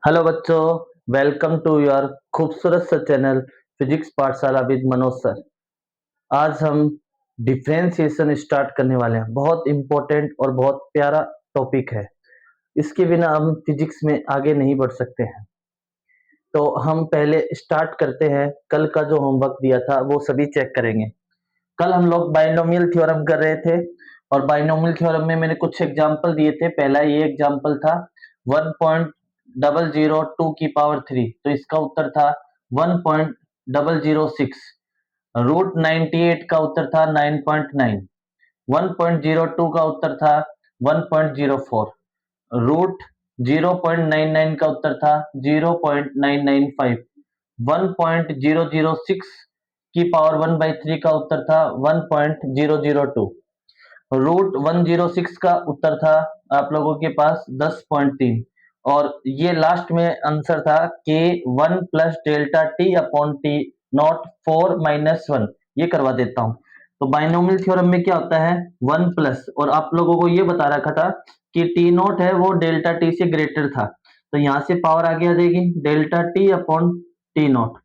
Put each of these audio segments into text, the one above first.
Hello बच्चों, welcome to your खूबसूरत सा चैनल फिजिक्स पाठशाला विद मनोज सर। आज हम डिफरेंशिएशन स्टार्ट करने वाले हैं। बहुत इम्पोर्टेंट और बहुत प्यारा टॉपिक है। इसके बिना हम फिजिक्स में आगे नहीं बढ़ सकते हैं। तो हम पहले स्टार्ट करते हैं। कल का जो होमवर्क दिया था वो सभी चेक करेंगे। कल हम लोग बाइनोमियल थ्योरम कर रहे थे और बाइनोमियल थ्योरम में मैंने कुछ एग्जांपल दिए थे। पहला ये एग्जांपल था 1.002 की पावर 3, तो इसका उत्तर था 1.006। रूट 98 का उत्तर था 9.9। 1.02 का उत्तर था 1.04। रूट 0.99 का उत्तर था 0.995। 1.006 की पावर 1/3 का उत्तर था 1.002। रूट 106 का उत्तर था आप लोगों के पास 10.3। और ये लास्ट में आंसर था के 1 plus delta T upon T not 4 - 1। ये करवा देता हूँ। तो बाइनोमियल थ्योरम में क्या होता है 1 प्लस, और आप लोगों को ये बता रखा था कि टी नॉट है वो डेल्टा टी से ग्रेटर था, तो यहाँ से पावर आगे आ जाएगी delta T upon T not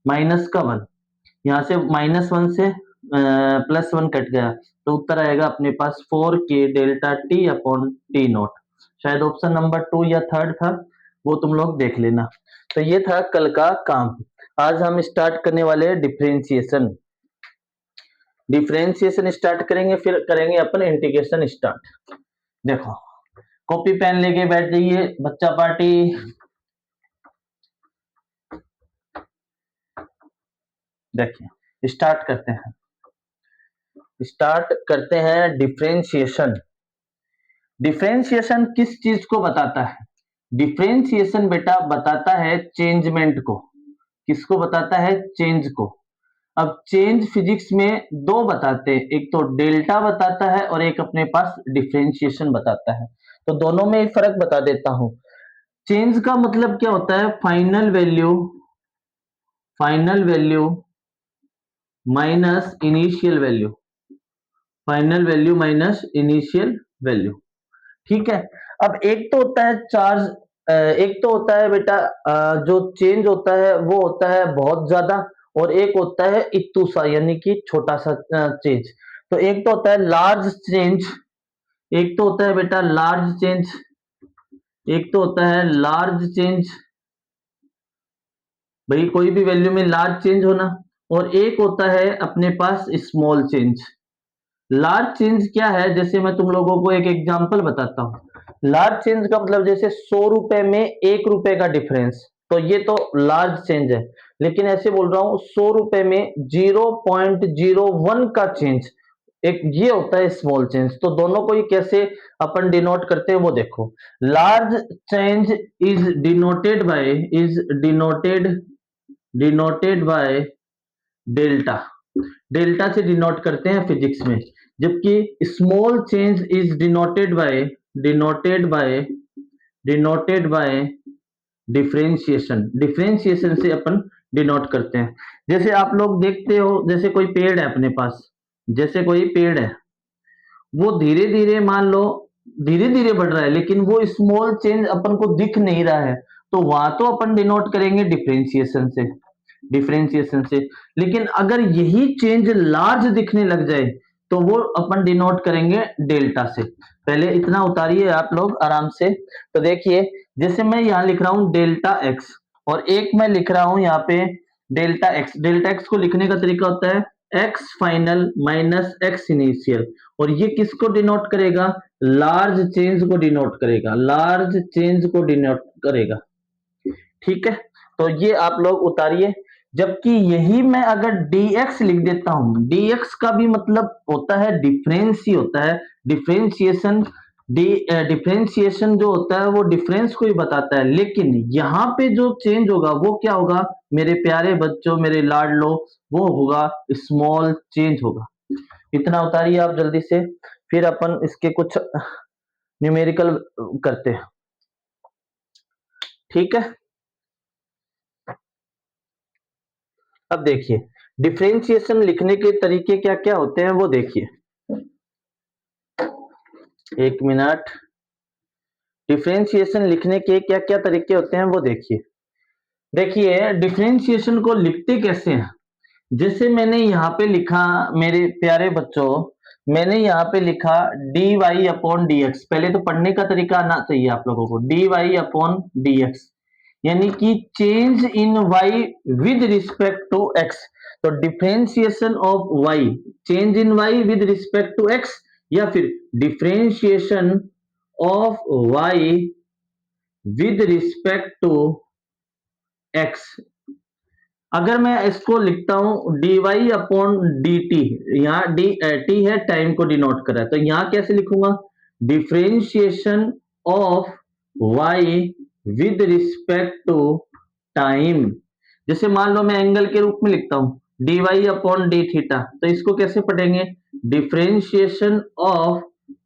minus का 1। यहाँ से -1 से +1 कट गया, तो उत्तर आएगा अपने पास 4 k delta T upon T not. शायद ऑप्शन नंबर 2 या 3 था, वो तुम लोग देख लेना। तो ये था कल का काम। आज हम स्टार्ट करने वाले हैं डिफरेंशिएशन। डिफरेंशिएशन स्टार्ट करेंगे, फिर करेंगे अपन इंटीग्रेशन स्टार्ट। देखो, कॉपी पेन लेके बैठ जाइए बच्चा पार्टी। देखिए, स्टार्ट करते हैं डिफरेंशिएशन। डिफरेंशिएशन किस चीज को बताता है? डिफरेंशिएशन बेटा बताता है चेंजमेंट को। किसको बताता है? चेंज को। अब चेंज फिजिक्स में दो बताते हैं, एक तो डेल्टा बताता है और एक अपने पास डिफरेंशिएशन बताता है। तो दोनों में फर्क बता देता हूं। चेंज का मतलब क्या होता है? Final value minus initial value. Final value minus initial value. ठीक है। अब एक तो होता है चार्ज, एक तो होता है बेटा जो चेंज होता है वो होता है बहुत ज्यादा, और एक होता है इतू सा यानी कि छोटा सा चेंज। तो एक तो होता है लार्ज चेंज, एक तो होता है बेटा लार्ज चेंज, एक तो होता है लार्ज चेंज, भाई कोई भी वैल्यू में लार्ज चेंज होना, और एक होता है अपने पास स्मॉल चेंज। लार्ज चेंज क्या है? जैसे मैं तुम लोगों को एक एग्जांपल बताता हूं। लार्ज चेंज का मतलब जैसे 100 रुपए में 1 रुपए का डिफरेंस, तो ये तो लार्ज चेंज है। लेकिन ऐसे बोल रहा हूं 100 रुपए में 0.01 का चेंज, एक ये होता है स्मॉल चेंज। तो दोनों को ही कैसे अपन डिनोट करते हैं वो देखो। Large change is denoted by delta. Delta से डिनोट करते हैं फिजिक्स में। जबकि small change is denoted by denoted by differentiation. Differentiation से अपन डिनोट करते हैं। जैसे आप लोग देखते हो, जैसे कोई पेड़ है अपने पास, जैसे कोई पेड़ है, वो धीरे धीरे मान लो धीरे धीरे बढ़ रहा है, लेकिन वो स्मॉल चेंज अपन को दिख नहीं रहा है, तो वहां तो अपन डिनोट करेंगे डिफरेंशिएशन से। लेकिन अगर यही चेंज लार्ज दिखने लग जाए तो वो अपन डिनोट करेंगे डेल्टा से। पहले इतना उतारिए आप लोग आराम से। तो देखिए, जैसे मैं यहाँ लिख रहा हूं डेल्टा एक्स, और एक मैं लिख रहा हूं यहाँ पे डेल्टा एक्स। डेल्टा एक्स को लिखने का तरीका होता है x final minus x initial, और ये किसको डिनोट करेगा? लार्ज चेंज को डिनोट करेगा, लार्ज चेंज को डिनोट करेगा। ठीक है, तो ये आप लोग उतारिए। जबकि यही मैं अगर dx लिख देता हूं, dx का भी मतलब होता है डिफरेंस ही होता है। डिफरेंशिएशन डिफरेंशिएशन जो होता है वो डिफरेंस को ही बताता है, लेकिन यहाँ पे जो चेंज होगा वो क्या होगा मेरे प्यारे बच्चों, मेरे लाडलो? वो होगा स्मॉल चेंज होगा। इतना उतारिए आप जल्दी से, फिर अपन इसके कुछ न्यूमेरिकल करते हैं। ठीक है, अब देखिए डिफरेंशिएशन लिखने के तरीके क्या क्या होते हैं वो देखिए। एक मिनट, डिफरेंशिएशन लिखने के क्या क्या तरीके होते हैं वो देखिए। देखिए डिफरेंशिएशन को लिखते कैसे हैं, जैसे मैंने यहाँ पे लिखा मेरे प्यारे बच्चों, मैंने यहाँ पे लिखा D Y upon D X. पहले तो पढ़ने का तरीका आना चाहिए आप लोगों को। D Y upon D x यानी कि change in y with respect to x. तो differentiation of y, change in y with respect to x, या फिर differentiation of Y with respect to x. अगर मैं इसको लिखता हूं D Y upon d t, यहाँ डी टी है, टाइम को डिनोट कर रहा है, तो यहां कैसे लिखूंगा, differentiation of Y with respect to time. जैसे मान लो मैं एंगल के रूप में लिखता हूं D Y upon D theta, तो इसको कैसे पढ़ेंगे, differentiation of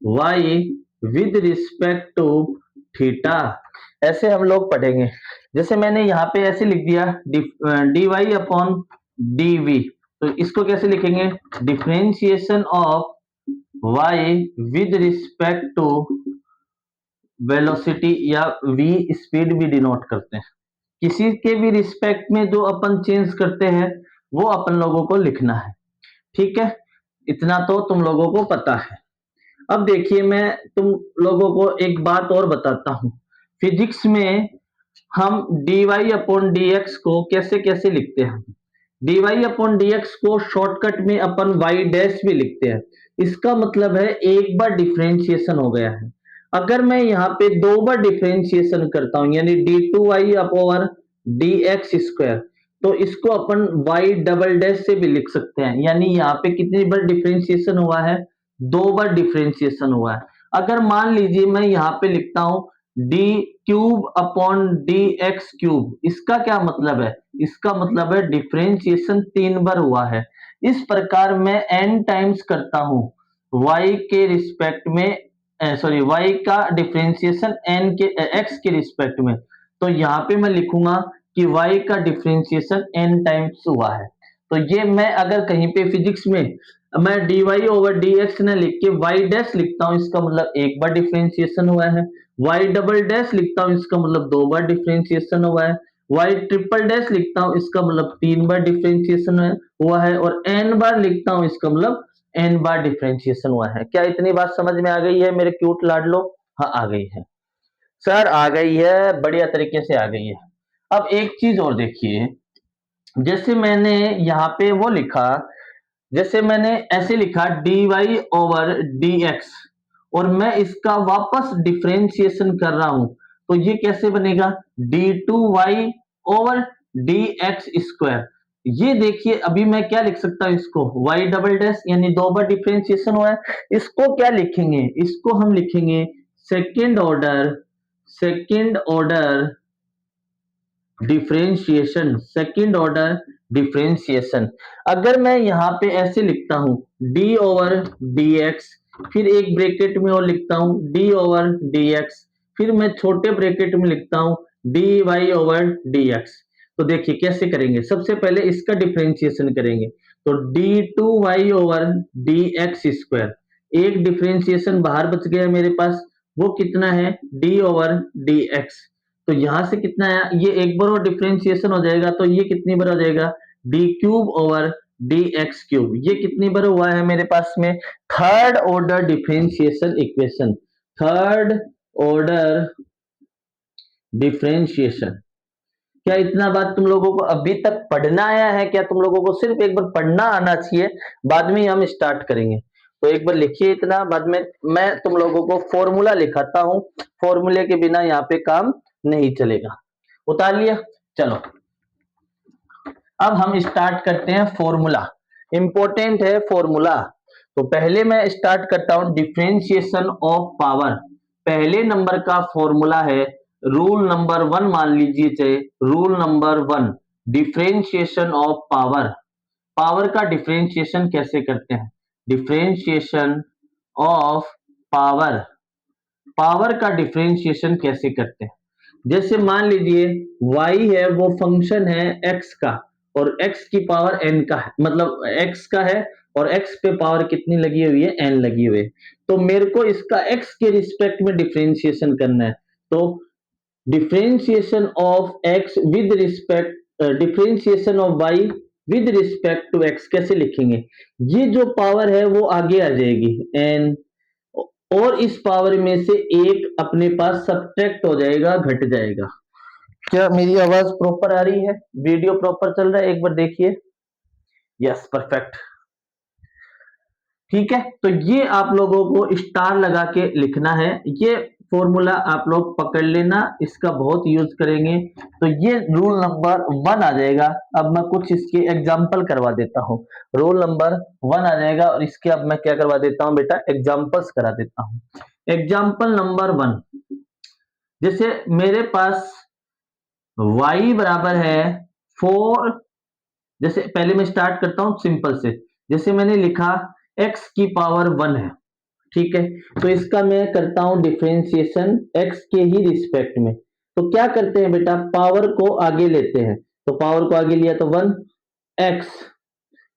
Y with respect to theta. ऐसे हम लोग पढ़ेंगे। जैसे मैंने यहाँ पे ऐसे लिख दिया D Y upon D V, तो इसको कैसे लिखेंगे, differentiation of Y with respect to velocity, या वी स्पीड भी डिनोट करते हैं। किसी के भी रिस्पेक्ट में जो अपन चेंज करते हैं वो अपन लोगों को लिखना है। ठीक है, इतना तो तुम लोगों को पता है। अब देखिए मैं तुम लोगों को एक बात और बताता हूं। फिजिक्स में हम dy अपॉन dx को कैसे कैसे लिखते हैं। dy अपॉन dx को शॉर्टकट में अपन y डैश भी लिखते हैं। इसका मतलब है एक बार डिफरेंशिएशन हो गया है। अगर मैं यहाँ पे दो बार डिफरेंशिएशन करता हूं यानी d2y अपॉन dx स्क्वायर, तो इसको अपन y डबल डैश से भी लिख सकते हैं। यानी यहाँ पे कितनी बार डिफरेंशिएशन हुआ है, दो बार डिफरेंशिएशन हुआ है। अगर मान लीजिए मैं यहाँ पे लिखता हूं D cube upon D x cube, इसका क्या मतलब है, इसका मतलब है डिफरेंशिएशन 3 बार हुआ है। इस प्रकार मैं n टाइम्स करता हूं y के रिस्पेक्ट में, सॉरी y का डिफरेंशिएशन n के x के रिस्पेक्ट में, तो यहाँ पे मैं लिखूंगा कि y का डिफरेंशिएशन n टाइम्स हुआ है। तो ये मैं अगर कहीं पे फिजिक्स में मैं dy ओवर dx न लिख के y डैश लिखता हूं, इसका मतलब एक बार डिफरेंशिएशन हुआ है। y डबल डैश लिखता हूं, इसका मतलब दो बार डिफरेंशिएशन हुआ है। y ट्रिपल डैश लिखता हूं, इसका मतलब 3 बार डिफरेंशिएशन हुआ है। और n बार लिखता हूं, इसका मतलब n बार डिफरेंशिएशन हुआ है। क्या इतनी बात समझ में आ गई है मेरे क्यूट लाडलो? हाँ आ गई है सर, आ गई है, बढ़िया तरीके से आ गई है। अब एक चीज और देखिए, जैसे मैंने यहाँ पे वो लिखा, जैसे मैंने ऐसे लिखा D Y over D X, और मैं इसका वापस डिफरेंशिएशन कर रहा हूं, तो ये कैसे बनेगा, D two Y over D X square. ये देखिए अभी मैं क्या लिख सकता हूं, इसको वाई डबल डैश यानी दो बार डिफरेंशिएशन हुआ है। इसको क्या लिखेंगे, इसको हम लिखेंगे second order differentiation, second order differentiation. अगर मैं यहाँ पे ऐसे लिखता हूं d ओवर dx, फिर एक ब्रैकेट में और लिखता हूं d ओवर dx, फिर मैं छोटे ब्रैकेट में लिखता हूं dy ओवर dx, तो देखिए कैसे करेंगे। सबसे पहले इसका डिफरेंशिएशन करेंगे, तो d2y ओवर dx स्क्वायर, एक डिफरेंशिएशन बाहर बच गया मेरे पास, वो कितना है d ओवर dx। तो यहां से कितना आया, ये एक बार और डिफरेंशिएशन हो जाएगा, तो ये कितनी बार हो जाएगा, D cube over D x cube. ये कितनी बार हुआ है मेरे पास में, third order differentiation equation, third order differentiation. क्या इतना बात तुम लोगों को अभी तक पढ़ना आया है क्या? तुम लोगों को सिर्फ एक बार पढ़ना आना चाहिए, बाद में हम स्टार्ट करेंगे। तो एक बार लिखिए इतना, बाद में मैं तुम लोगों को फॉर्मूला लिखाता हूं, फॉर्मूले के बिना यहाँ पे काम नहीं चलेगा। उतार लिया, चलो अब हम स्टार्ट करते हैं फॉर्मूला। इंपॉर्टेंट है फॉर्मूला। तो पहले मैं स्टार्ट करता हूं डिफरेंशिएशन ऑफ पावर। पहले नंबर का फॉर्मूला है रूल नंबर 1, मान लीजिए चाहे rule number 1, differentiation of power. Power का डिफरेंशिएशन कैसे करते हैं, डिफरेंशिएशन ऑफ पावर, पावर का डिफरेंशिएशन कैसे करते हैं। जैसे मान लीजिए y है वो फंक्शन है x का, और x की पावर n का है, मतलब x का है और x पे पावर कितनी लगी हुई है, n लगी हुई है। तो मेरे को इसका x के रिस्पेक्ट में डिफरेंशिएशन करना है। तो differentiation of X with respect differentiation of Y with respect to X कैसे लिखेंगे? ये जो पावर है वो आगे आ जाएगी एन, और इस पावर में से एक अपने पास सब्ट्रैक्ट हो जाएगा, घट जाएगा। क्या मेरी आवाज प्रॉपर आ रही है? वीडियो प्रॉपर चल रहा है? एक बार देखिए। Yes, perfect. ठीक है, तो ये आप लोगों को स्टार लगा के लिखना है। ये फॉर्मूला आप लोग पकड़ लेना, इसका बहुत यूज करेंगे। तो ये रूल नंबर 1 आ जाएगा। अब मैं कुछ इसके एग्जाम्पल करवा देता हूँ। रूल नंबर 1 आ जाएगा और इसके अब मैं क्या करवा देता हूँ बेटा, एग्जाम्पल्स करा देता हूँ। एग्जाम्पल नंबर 1, जैसे मेरे पास y बराबर है 4, जैसे पहले मैं स्टार्ट करता हूं सिंपल से। जैसे मैंने लिखा x की पावर 1 है, ठीक है, तो इसका मैं करता हूं डिफरेंशिएशन x के ही रिस्पेक्ट में। तो क्या करते हैं बेटा, पावर को आगे लेते हैं। तो पावर को आगे लिया तो 1 x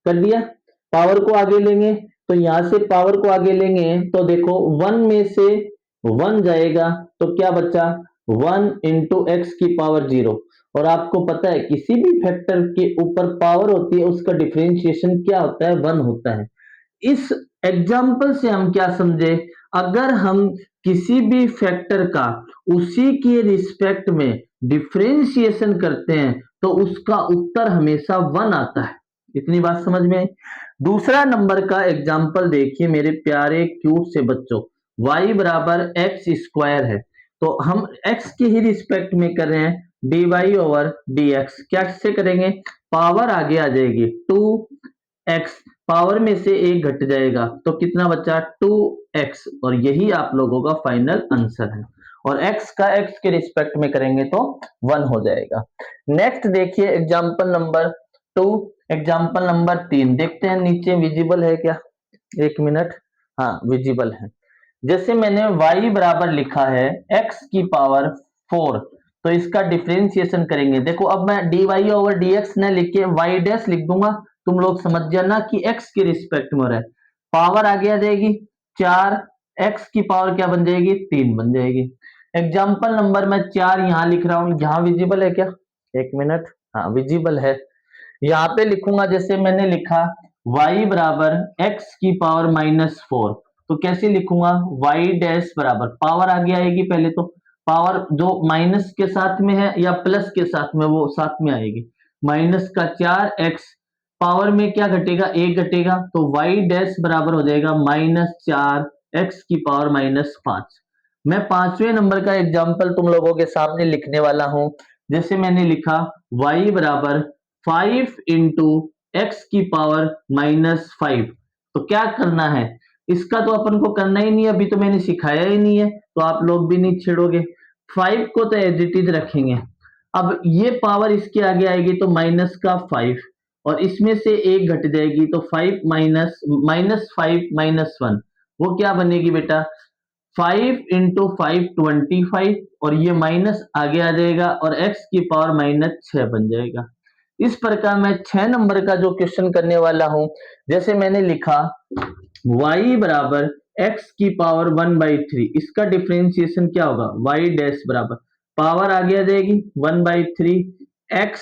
कर दिया। पावर को आगे लेंगे तो यहां से पावर को आगे लेंगे तो देखो 1 में से 1 जाएगा तो क्या बचा, 1 इंटू एक्स की पावर 0। और आपको पता है किसी भी फैक्टर के ऊपर पावर होती है उसका डिफरेंशिएशन क्या होता है, 1 होता है। इस एग्जाम्पल से हम क्या समझे, अगर हम किसी भी फैक्टर का उसी के रिस्पेक्ट में डिफरेंशिएशन करते हैं तो उसका उत्तर हमेशा 1 आता है। इतनी बात समझ में आई? दूसरा नंबर का एग्जाम्पल देखिए मेरे प्यारे क्यूट से बच्चों। y बराबर एक्स स्क्वायर है, तो हम x के ही रिस्पेक्ट में कर रहे हैं, dy ओवर dx। क्या से करेंगे, पावर आगे आ जाएगी 2x, पावर में से एक घट जाएगा तो कितना बचा 2x, और यही आप लोगों का फाइनल आंसर है। और x का x के रिस्पेक्ट में करेंगे तो 1 हो जाएगा। नेक्स्ट देखिए एग्जाम्पल नंबर 2। एग्जाम्पल नंबर 3 देखते हैं, नीचे विजिबल है क्या, एक मिनट, हाँ विजिबल है। जैसे मैंने y बराबर लिखा है x की पावर 4, तो इसका डिफरेंशिएशन करेंगे। देखो अब मैं dy ओवर dx न लिख के y डैश लिख दूंगा, तुम लोग समझ जाना कि x के रिस्पेक्ट में हो रहा है। पावर आगे आ जाएगी 4, x की पावर क्या बन जाएगी, 3 बन जाएगी। एग्जाम्पल नंबर मैं 4 यहाँ लिख रहा हूँ, यहाँ विजिबल है क्या, एक मिनट, हाँ विजिबल है। यहाँ पे लिखूंगा, जैसे मैंने लिखा y बराबर x की पावर -4, तो कैसे लिखूंगा, y डैश बराबर, पावर आगे आएगी पहले, तो पावर जो माइनस के साथ में है या प्लस के साथ में वो साथ में आएगी, माइनस का 4x, पावर में क्या घटेगा, एक घटेगा, तो y डैश बराबर हो जाएगा -4x की पावर -5। मैं 5वें नंबर का एग्जाम्पल तुम लोगों के सामने लिखने वाला हूं। जैसे मैंने लिखा y बराबर 5 इंटू एक्स की पावर -5, तो क्या करना है, इसका तो अपन को करना ही नहीं है, अभी तो मैंने सिखाया ही नहीं है, तो आप लोग भी नहीं छेड़ोगे। 5 को तो एज इट इज रखेंगे। अब ये पावर इसके आगे आएगी तो माइनस का 5, और इसमें से एक घट जाएगी तो 5 -5 -1, वो क्या बनेगी बेटा, 5 इंटू 5 25, और ये माइनस आगे आ जाएगा और x की पावर -6 बन जाएगा। इस प्रकार मैं 6 नंबर का जो क्वेश्चन करने वाला हूं, जैसे मैंने लिखा y बराबर x की पावर 1/3, इसका डिफरेंशिएशन क्या होगा, y डैश बराबर, पावर आगे आ जाएगी 1/3, x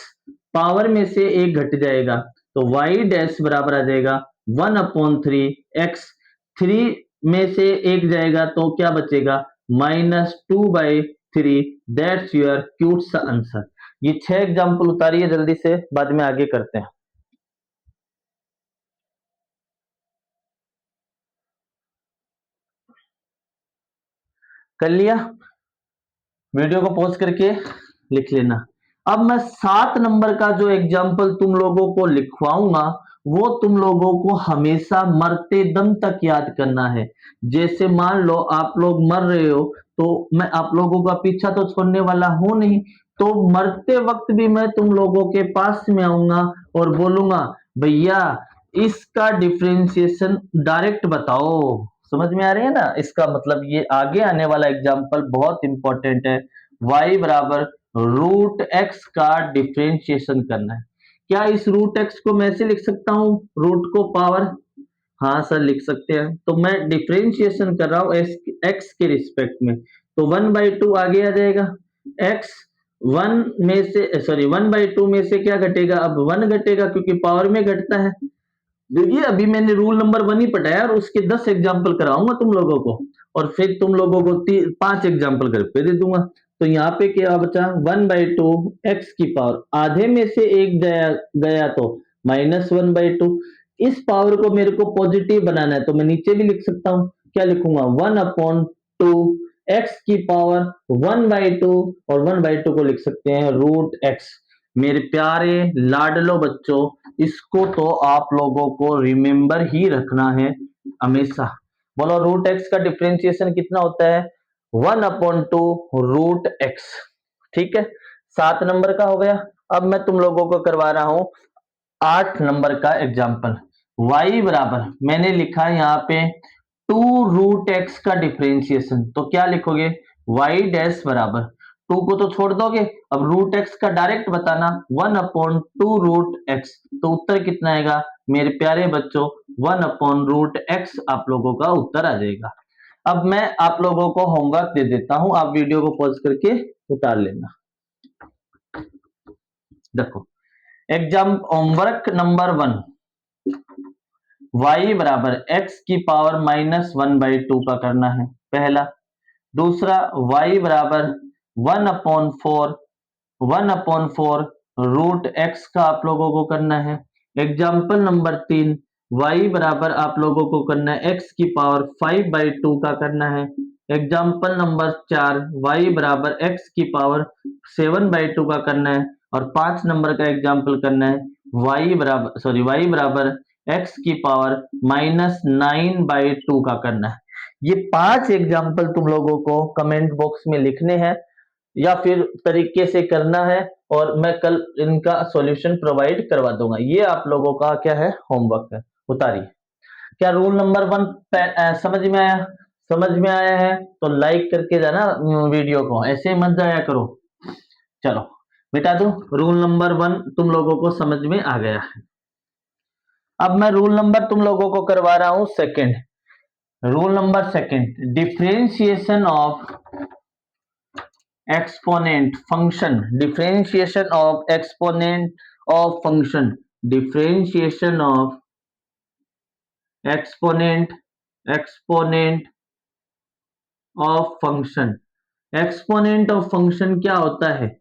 पावर में से एक घट जाएगा तो y डैश बराबर आ जाएगा 1/3 x, 3 में से एक जाएगा तो क्या बचेगा, -2/3। दैट्स योर क्यूट सा आंसर। ये 6 एग्जाम्पल उतारिए जल्दी से, बाद में आगे करते हैं। कर लिया, वीडियो को पॉज करके लिख लेना। अब मैं 7 नंबर का जो एग्जाम्पल तुम लोगों को लिखवाऊंगा वो तुम लोगों को हमेशा मरते दम तक याद करना है। जैसे मान लो आप लोग मर रहे हो तो मैं आप लोगों का पीछा तो छोड़ने वाला हूं नहीं, तो मरते वक्त भी मैं तुम लोगों के पास में आऊंगा और बोलूंगा भैया इसका डिफरेंशिएशन डायरेक्ट बताओ। समझ में आ रही है ना, इसका मतलब ये आगे आने वाला एग्जाम्पल बहुत इंपॉर्टेंट है। y बराबर रूट एक्स का डिफरेंशिएशन करना है। क्या इस रूट एक्स को मैं ऐसे लिख सकता हूँ, रूट को पावर, हाँ सर लिख सकते हैं। तो मैं डिफरेंशिएशन कर रहा हूँ एक्स के रिस्पेक्ट में, तो 1/2 आगे आ जाएगा। x 1/2 में से क्या घटेगा, अब 1 घटेगा क्योंकि पावर में घटता है। देखिए अभी मैंने रूल नंबर 1 ही पढ़ाया और उसके 10 एग्जाम्पल कराऊंगा तुम लोगों को, और फिर तुम लोगों को 5 एग्जाम्पल घर पे दे दूंगा। तो यहाँ पे क्या बचा, 1/2 x की पावर, आधे में से एक गया तो -1/2। इस पावर को मेरे को पॉजिटिव बनाना है तो मैं नीचे भी लिख सकता हूँ, क्या लिखूंगा, 1/2 x की पावर 1/2, और 1/2 को लिख सकते हैं √x। मेरे प्यारे लाडलो बच्चों, इसको तो आप लोगों को रिमेंबर ही रखना है हमेशा। बोलो √x का डिफरेंशिएशन कितना होता है, 1/2 √x। ठीक है, 7 नंबर का हो गया। अब मैं तुम लोगों को करवा रहा हूं 8 नंबर का एग्जाम्पल। y बराबर मैंने लिखा है यहाँ पे 2√x का डिफरेंशिएशन, तो क्या लिखोगे, y डैश बराबर 2 को तो छोड़ दोगे, अब √x का डायरेक्ट बताना 1/2 √x, तो उत्तर कितना आएगा मेरे प्यारे बच्चों, 1/√x आप लोगों का उत्तर आ जाएगा। अब मैं आप लोगों को होमवर्क दे देता हूं, आप वीडियो को पॉज करके उतार लेना। देखो एग्जाम होमवर्क नंबर 1, y बराबर x की पावर -1/2 का करना है पहला। दूसरा y बराबर 1/4 √x का आप लोगों को करना है। एग्जाम्पल नंबर 3, y बराबर आप लोगों को करना है x की पावर 5/2 का करना है। एग्जाम्पल नंबर 4, y बराबर x की पावर 7/2 का करना है। और 5 नंबर का एग्जाम्पल करना है y बराबर x की पावर -9/2 का करना है। ये 5 एग्जाम्पल तुम लोगों को कमेंट बॉक्स में लिखने हैं या फिर तरीके से करना है, और मैं कल इनका सॉल्यूशन प्रोवाइड करवा दूंगा। ये आप लोगों का क्या है, होमवर्क है। उतारिए। क्या रूल नंबर 1 समझ में आया? समझ में आया है तो लाइक करके जाना वीडियो को, ऐसे मत जाया करो। चलो बेटा दो, रूल नंबर 1 तुम लोगों को समझ में आ गया है। अब मैं रूल नंबर तुम लोगों को करवा रहा हूं second. Rule number second, differentiation of exponent function, differentiation of exponent of function, differentiation of exponent exponent of function. Exponent of function क्या होता है,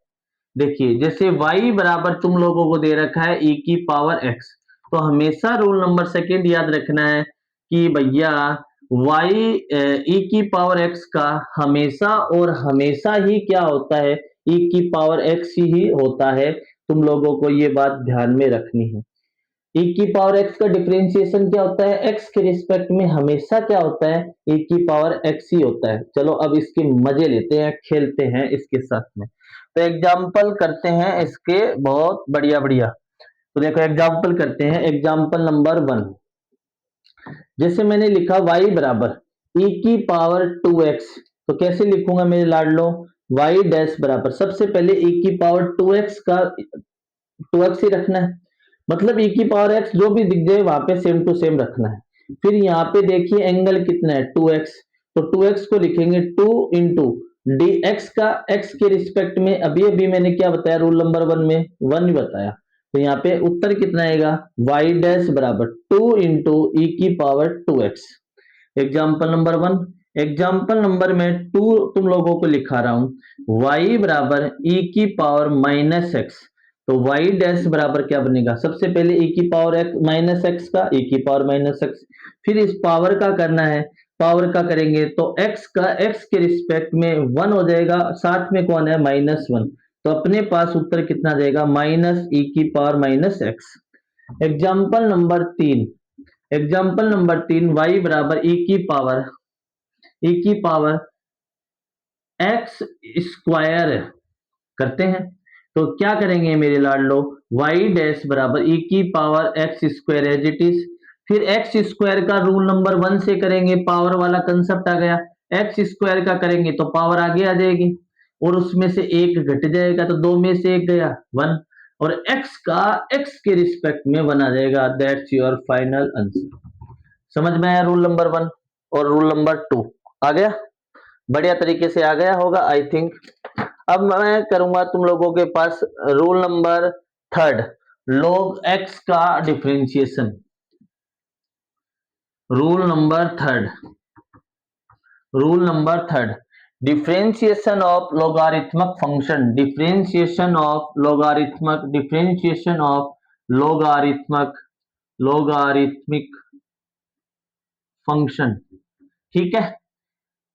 देखिए जैसे y बराबर तुम लोगों को दे रखा है e की पावर x, तो हमेशा रूल नंबर सेकंड याद रखना है कि भैया y e की पावर x का हमेशा और हमेशा ही क्या होता है, e की पावर x ही होता है। तुम लोगों को ये बात ध्यान में रखनी है। e की पावर x का डिफरेंशिएशन क्या होता है, x के रिस्पेक्ट में हमेशा क्या होता है, e की पावर x ही होता है। चलो अब इसके मजे लेते हैं, खेलते हैं इसके साथ में। तो एग्जाम्पल करते हैं इसके बहुत बढ़िया बढ़िया। तो देखो एग्जाम्पल करते हैं, एग्जाम्पल नंबर 1, जैसे मैंने लिखा y बराबर e की पावर 2x, तो कैसे लिखूंगा मेरे लाडलो, y डैश बराबर सबसे पहले e की पावर 2x का 2x ही रखना है, मतलब e की पावर x जो भी दिख जाए वहां पे सेम टू सेम रखना है। फिर यहाँ पे देखिए एंगल कितना है 2x, तो 2x को लिखेंगे 2 इंटू dx का x के रिस्पेक्ट में, अभी अभी मैंने क्या बताया रूल नंबर 1 में 1 ही बताया। तो यहाँ पे उत्तर कितना आएगा, y डैश बराबर 2 इंटू ई की power 2x। Example number 1। Example number में 2 तुम लोगों को लिखा रहा हूं, y बराबर e की पावर -x, तो y डैश बराबर क्या बनेगा, सबसे पहले e की पावर -x का e की पावर -x, फिर इस पावर का करना है, पावर का करेंगे तो x का x के रिस्पेक्ट में 1 हो जाएगा, साथ में कौन है -1, तो अपने पास उत्तर कितना जाएगा, -e की power -x। Example number 3, example number 3, y बराबर e की पावर एक्स स्क्वायर करते हैं। तो क्या करेंगे मेरे लाडलो, y डैश बराबर e की power X square as it is, फिर एक्स स्क्वायर का रूल नंबर 1 से करेंगे, पावर वाला कंसेप्ट आ गया, एक्स स्क्वायर का करेंगे तो पावर आगे आ जाएगी और उसमें से एक घट जाएगा, तो 2 में से एक गया 1, और x का x के रिस्पेक्ट में 1 आ जाएगा। That's your final answer. समझ में आया रूल नंबर 1 और रूल नंबर 2 आ गया। बढ़िया तरीके से आ गया होगा आई थिंक। अब मैं करूंगा तुम लोगों के पास rule number third, log x का differentiation. Rule number third, rule number third, differentiation of logarithmic function, differentiation of logarithmic, differentiation of logarithmic, logarithmic function. ठीक है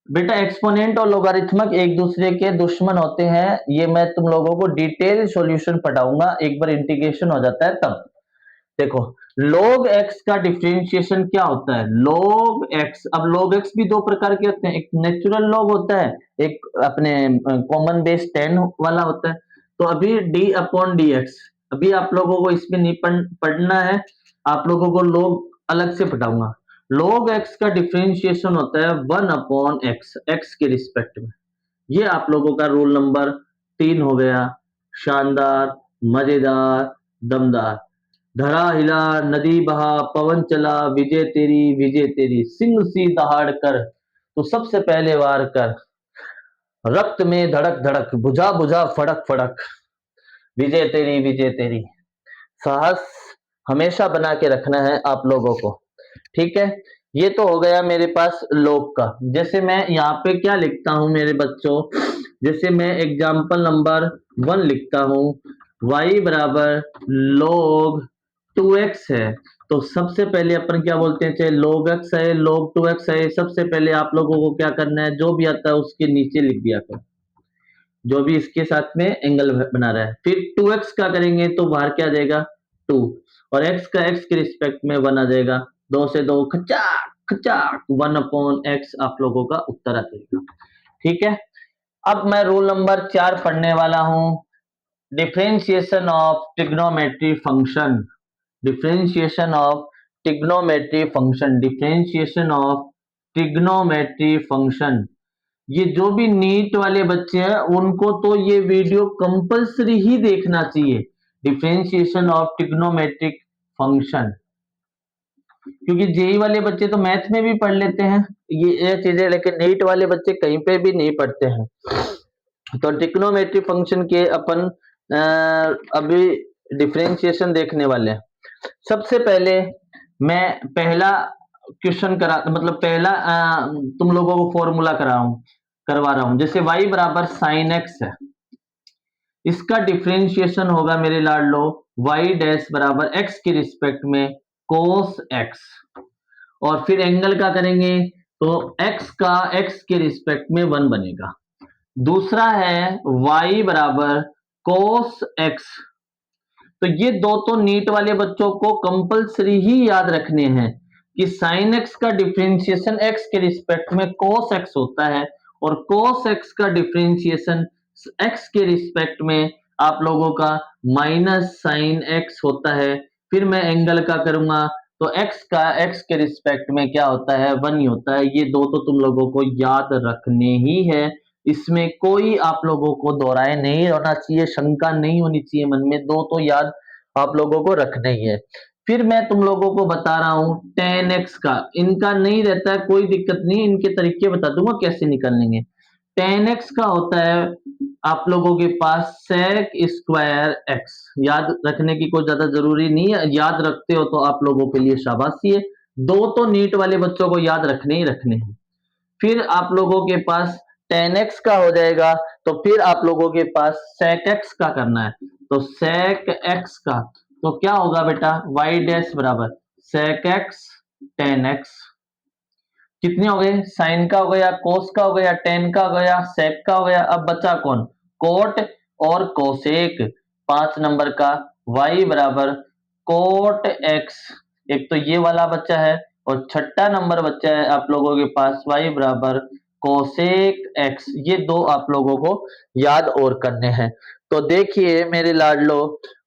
बेटा, एक्सपोनेंट और लोगारिथमिक एक दूसरे के दुश्मन होते हैं, ये मैं तुम लोगों को डिटेल सॉल्यूशन पढ़ाऊंगा एक बार इंटीग्रेशन हो जाता है तब। देखो log x का डिफरेंशिएशन क्या होता है, log x। अब log x भी दो प्रकार के होते हैं, एक नेचुरल log होता है, एक अपने कॉमन बेस 10 वाला होता है। तो अभी d अपॉन dx, अभी आप लोगों को इसमें नहीं पढ़ना है, आप लोगों को log अलग से पढ़ाऊंगा। log x का डिफरेंशिएशन होता है 1 अपॉन x, x के रिस्पेक्ट में। ये आप लोगों का रूल नंबर 3 हो गया। शानदार, मजेदार, दमदार। धरा हिला, नदी बहा, पवन चला, विजय तेरी, सिंह सी दहाड़ कर, तो सबसे पहले वार कर, रक्त में धड़क धड़क, बुझा बुझा फड़क फड़क, विजय तेरी। साहस हमेशा बना के रखना है आप लोगों को। ठीक है, ये तो हो गया मेरे पास लोग का। जैसे मैं यहाँ पे क्या लिखता हूं मेरे बच्चों, जैसे मैं एग्जाम्पल नंबर 1 लिखता हूं, y बराबर log 2x है। तो सबसे पहले अपन क्या बोलते हैं, चाहे log x है log 2x है, सबसे पहले आप लोगों को क्या करना है, जो भी आता है उसके नीचे लिख दिया करो, जो भी इसके साथ में एंगल बना रहा है। फिर 2x का करेंगे तो बाहर क्या आ जाएगा 2, और x का x के रिस्पेक्ट में 1 आ जाएगा, 2 से 2 खचाक खचाक, 1 अपॉन x आप लोगों का उत्तर आ जाएगा। ठीक है, अब मैं रूल नंबर 4 पढ़ने वाला हूं, differentiation of trigonometry function, differentiation of trigonometry function, differentiation of trigonometry function. ये जो भी नीट वाले बच्चे हैं उनको तो ये वीडियो कंपलसरी ही देखना चाहिए, डिफरेंशिएशन ऑफ ट्रिग्नोमेट्रिक फंक्शन, क्योंकि जेई वाले बच्चे तो मैथ में भी पढ़ लेते हैं ये चीजें, लेकिन नीट वाले बच्चे कहीं पे भी नहीं पढ़ते हैं। तो ट्रिग्नोमेट्री फंक्शन के अपन अभी डिफरेंशिएशन देखने वाले हैं। सबसे पहले मैं पहला क्वेश्चन करा, मतलब पहला तुम लोगों को फॉर्मूला करवा रहा हूं। जैसे y बराबर साइन एक्स है, इसका डिफरेंशिएशन होगा मेरे लाडलो y डैश बराबर x के रिस्पेक्ट में कोस x, और फिर एंगल का करेंगे तो x का x के रिस्पेक्ट में 1 बनेगा। दूसरा है y बराबर कोस x, तो ये दो तो नीट वाले बच्चों को कंपलसरी ही याद रखने हैं कि साइन x का डिफरेंशिएशन x के रिस्पेक्ट में कोस x होता है, और कोस x का डिफरेंशिएशन x के रिस्पेक्ट में आप लोगों का माइनस साइन x होता है। फिर मैं एंगल का करूंगा तो x का x के रिस्पेक्ट में क्या होता है 1 ही होता है। ये दो तो तुम लोगों को याद रखने ही है, इसमें कोई आप लोगों को दोहराए नहीं होना चाहिए, शंका नहीं होनी चाहिए मन में, दो तो याद आप लोगों को रखना ही है। फिर मैं तुम लोगों को बता रहा हूं tan x का, इनका नहीं रहता है कोई दिक्कत नहीं, इनके तरीके बता दूंगा कैसे निकालेंगे। tan x का होता है आप लोगों के पास sec स्क्वायर x, याद रखने की कोई ज्यादा जरूरी नहीं है, याद रखते हो तो आप लोगों के लिए शाबाशी है, दो तो नीट वाले बच्चों को याद रखने ही रखने हैं। फिर आप लोगों के पास tan x का हो जाएगा, तो फिर आप लोगों के पास sec x का करना है, तो sec x का तो क्या होगा बेटा y डैश बराबर sec x tan x, कितने हो गए, साइन का हो गया, कोस का हो गया, टेन का हो गया, सेक का हो गया। अब बचा कौन, कोट और कोसेक। 5 नंबर का y बराबर कोट x, एक तो ये वाला बच्चा है, और छठा नंबर बच्चा है आप लोगों के पास y बराबर कोसेक x। ये दो आप लोगों को याद और करने हैं। तो देखिए मेरे लाडलो,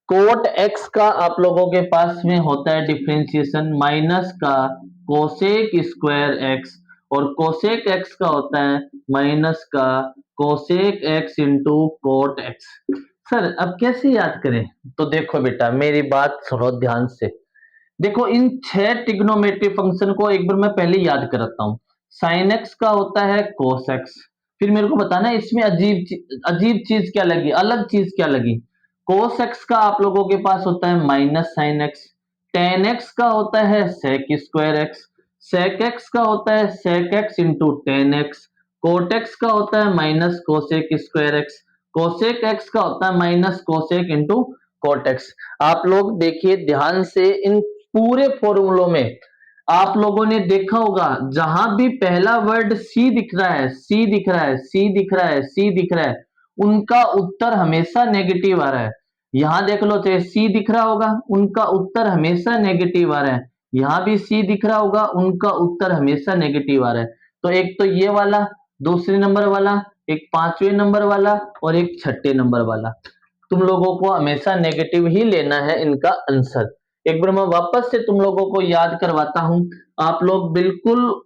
कोट x का आप लोगों के पास में होता है डिफरेंशिएशन माइनस का कोसेक स्क्वायर x, और कोसेक x का होता है माइनस का cosec x into coat x। Sir अब कैसे याद करें, तो देखो बेटा मेरी बात सुनो ध्यान से। देखो इन 6 ट्रिग्नोमेट्री फंक्शन को एक बार मैं पहले याद कराता हूं। साइन x का होता है कोस x, फिर मेरे को बताना है इसमें अजीब चीज क्या लगी, अलग चीज क्या लगी। cos x का आप लोगों के पास होता है minus sine X, tan X का होता है sec square X, sec X का होता है sec X into tan X, cot X का होता है minus cosec square X, cosec X का होता है minus cosec into cot X. आप लोग देखिए ध्यान से, इन पूरे फॉर्मूलों में आप लोगों ने देखा होगा जहां भी पहला वर्ड सी दिख रहा है, सी दिख रहा है, सी दिख रहा है, सी दिख रहा है, उनका उत्तर हमेशा नेगेटिव आ रहा है। यहां देख लो, चाहे सी दिख रहा होगा उनका उत्तर हमेशा नेगेटिव आ रहा है, यहां भी सी दिख रहा होगा उनका उत्तर हमेशा नेगेटिव आ रहा है। तो एक तो ये वाला, दूसरे नंबर वाला, एक पांचवें नंबर वाला और एक छठे नंबर वाला, तुम लोगों को हमेशा नेगेटिव ही लेना है इनका आंसर। एक बार मैं वापस से तुम लोगों को याद करवाता हूं, आप लोग बिल्कुल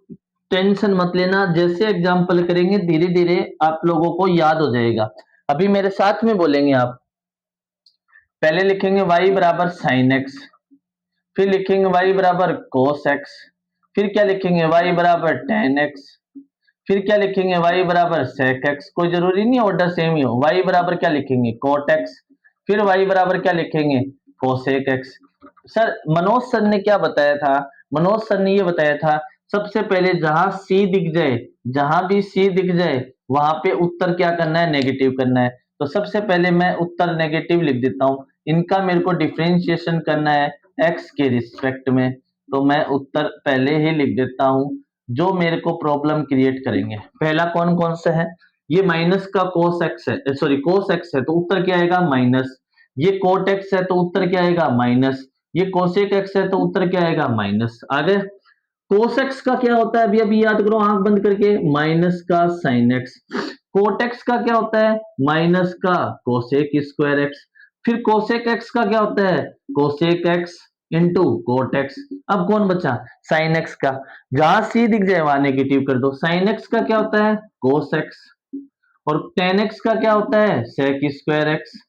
टेंशन मत लेना, जैसे एग्जाम्पल करेंगे धीरे धीरे आप लोगों को याद हो जाएगा। अभी मेरे साथ में बोलेंगे आप, पहले लिखेंगे y बराबर साइन एक्स, फिर लिखेंगे y बराबर कोस एक्स, फिर क्या लिखेंगे y बराबर टेन एक्स, फिर क्या लिखेंगे y बराबर सेक एक्स, कोई जरूरी नहीं ऑर्डर सेम ही हो, y बराबर क्या लिखेंगे कोट एक्स, फिर y बराबर क्या लिखेंगे cosec x. Sir Manoj sir ने क्या बताया था, मनोज सर ने ये बताया था सबसे पहले जहां सी दिख जाए, जहां भी सी दिख जाए वहां पे उत्तर क्या करना है, नेगेटिव करना है। तो सबसे पहले मैं उत्तर नेगेटिव लिख देता हूं, इनका मेरे को डिफरेंशिएशन करना है एक्स के रिस्पेक्ट में, तो मैं उत्तर पहले ही लिख देता हूं जो मेरे को प्रॉब्लम क्रिएट करेंगे। पहला कौन कौन सा है, ये माइनस का कोस एक्स है, सॉरी कोस एक्स है तो उत्तर क्या आएगा माइनस, ये कोट एक्स है तो उत्तर क्या आएगा माइनस, ये कोसेक एक्स है तो उत्तर क्या आएगा माइनस। आगे कोस एक्स का क्या होता है, अभी अभी याद करो आंख बंद करके, माइनस का साइन एक्स। कोट एक्स का क्या होता है, माइनस का कोसेक स्क्वायर एक्स। फिर कोसेक एक्स का क्या होता है, cosec x into cot x. अब कौन बचा, साइन एक्स का, जहां सी दिख जाए वहां नेगेटिव कर दो। साइन एक्स का क्या होता है कोस एक्स, और टेन एक्स का क्या होता है सेक स्क्वायर एक्स,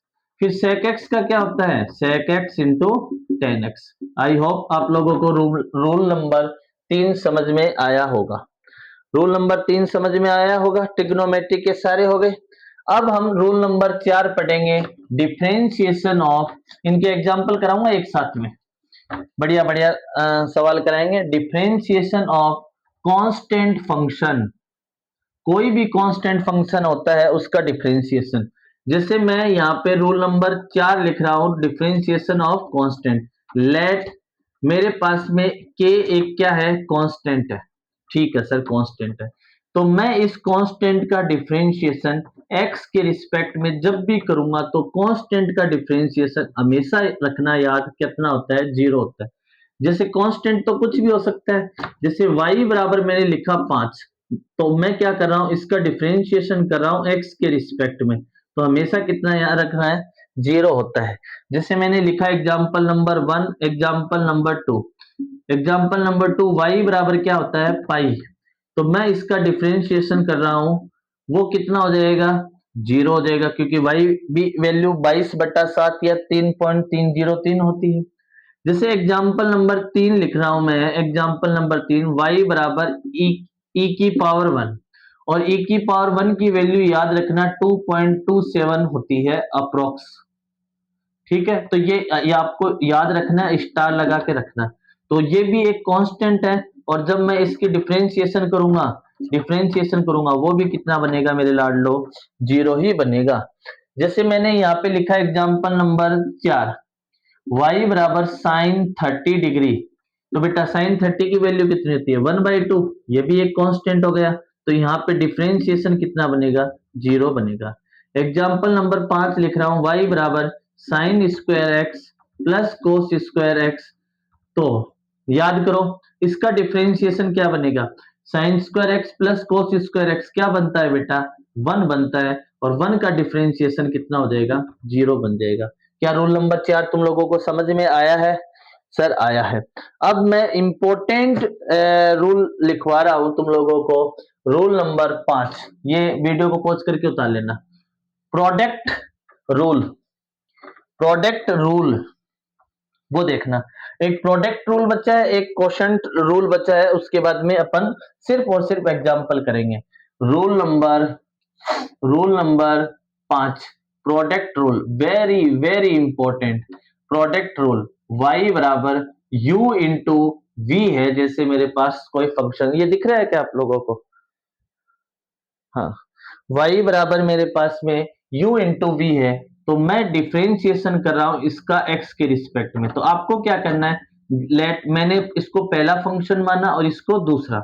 फिर सेक एक्स का क्या होता है sec X into tan X. I hope आप लोगों को रूल नंबर 3 समझ में आया होगा, रूल नंबर 3 समझ में आया होगा, ट्रिग्नोमेट्री के सारे हो गए। अब हम रूल नंबर 4 पढ़ेंगे, डिफरेंशिएशन ऑफ, इनके एग्जाम्पल कराऊंगा एक साथ में, बढ़िया बढ़िया सवाल कराएंगे। डिफरेंशिएशन ऑफ कांस्टेंट फंक्शन, कोई भी कांस्टेंट फंक्शन होता है उसका डिफरेंशिएशन। जैसे मैं यहाँ पे रूल नंबर 4 लिख रहा हूं, डिफरेंशिएशन ऑफ कांस्टेंट। लेट, मेरे पास में k एक क्या है कांस्टेंट है, ठीक है सर कांस्टेंट है, तो मैं इस कांस्टेंट का डिफरेंशिएशन x के रिस्पेक्ट में जब भी करूंगा तो कांस्टेंट का डिफरेंशिएशन हमेशा रखना याद कितना होता है, जीरो होता है। जैसे कांस्टेंट तो कुछ भी हो सकता है, जैसे y बराबर मैंने लिखा 5, तो मैं क्या कर रहा हूं इसका डिफरेंशिएशन कर रहा हूं x के रिस्पेक्ट में, तो हमेशा कितना याद रखना है, जीरो होता है। जैसे मैंने लिखा example number 1, example number 2, example number 2 y बराबर क्या होता है पाई, तो मैं इसका डिफरेंशिएशन कर रहा हूं, वो कितना हो जाएगा, जीरो हो जाएगा, क्योंकि y भी वैल्यू 22/7 या 3.303 होती है। जैसे एग्जाम्पल नंबर 3 लिख रहा हूं मैं, एग्जाम्पल नंबर 3 y बराबर ई की पावर 1, और ई की पावर 1 की वैल्यू याद रखना 2.27 होती है अप्रोक्स, ठीक है, तो ये आपको याद रखना है, स्टार लगा के रखना। तो ये भी एक कांस्टेंट है, और जब मैं इसकी डिफरेंशिएशन करूंगा वो भी कितना बनेगा मेरे लाडलो, जीरो ही बनेगा। जैसे मैंने यहाँ पे लिखा एग्जाम्पल नंबर 4, y बराबर साइन 30 डिग्री, तो बेटा साइन 30 की वैल्यू कितनी होती है 1/2, ये भी एक कांस्टेंट हो गया, तो यहाँ पे डिफरेंशिएशन कितना बनेगा, जीरो बनेगा। एग्जाम्पल नंबर 5 लिख रहा हूं, y बराबर sine square x plus cos square x, तो याद करो इसका डिफरेंशिएशन क्या बनेगा, sine square x plus cos square x क्या बनता है बेटा 1 बनता है, और 1 का डिफरेंशिएशन कितना हो जाएगा, जीरो बन जाएगा। क्या रूल नंबर 4 तुम लोगों को समझ में आया है, सर आया है। अब मैं इंपॉर्टेंट रूल लिखवा रहा हूं तुम लोगों को, रूल नंबर 5, ये वीडियो को पॉज करके उतार लेना। प्रोडक्ट रूल, प्रोडक्ट रूल वो देखना, एक प्रोडक्ट रूल बचा है, एक क्वोशंट रूल बचा है, उसके बाद में अपन सिर्फ और सिर्फ एग्जांपल करेंगे। Rule number rule number 5, product rule, very very important. Product rule, y बराबर u इंटू वी है। जैसे मेरे पास कोई फंक्शन, ये दिख रहा है क्या आप लोगों को? हाँ, y बराबर मेरे पास में u इंटू वी है, तो मैं डिफरेंशिएशन कर रहा हूं इसका x के रिस्पेक्ट में। तो आपको क्या करना है, लेट मैंने इसको पहला फंक्शन माना और इसको दूसरा,